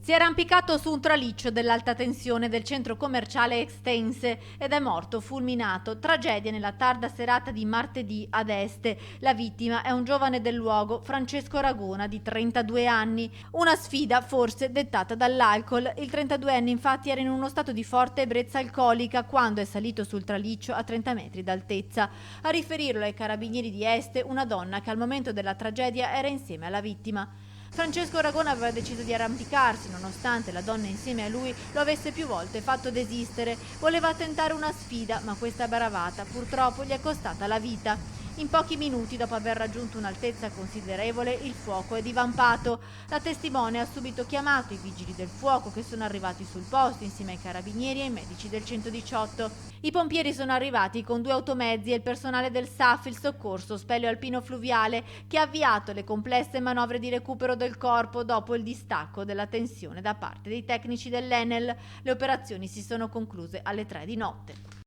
Si è arrampicato su un traliccio dell'alta tensione del centro commerciale Extense ed è morto fulminato. Tragedia nella tarda serata di martedì ad Este. La vittima è un giovane del luogo, Francesco Ragona, di 32 anni. Una sfida forse dettata dall'alcol. Il 32enne infatti era in uno stato di forte ebbrezza alcolica quando è salito sul traliccio a 30 metri d'altezza. A riferirlo ai carabinieri di Este una donna che al momento della tragedia era insieme alla vittima. Francesco Ragona aveva deciso di arrampicarsi, nonostante la donna insieme a lui lo avesse più volte fatto desistere. Voleva tentare una sfida, ma questa bravata purtroppo gli è costata la vita. In pochi minuti, dopo aver raggiunto un'altezza considerevole, il fuoco è divampato. La testimone ha subito chiamato i vigili del fuoco che sono arrivati sul posto insieme ai carabinieri e ai medici del 118. I pompieri sono arrivati con 2 automezzi e il personale del SAF, il soccorso Speleo Alpino Fluviale, che ha avviato le complesse manovre di recupero del corpo dopo il distacco della tensione da parte dei tecnici dell'Enel. Le operazioni si sono concluse alle 3 di notte.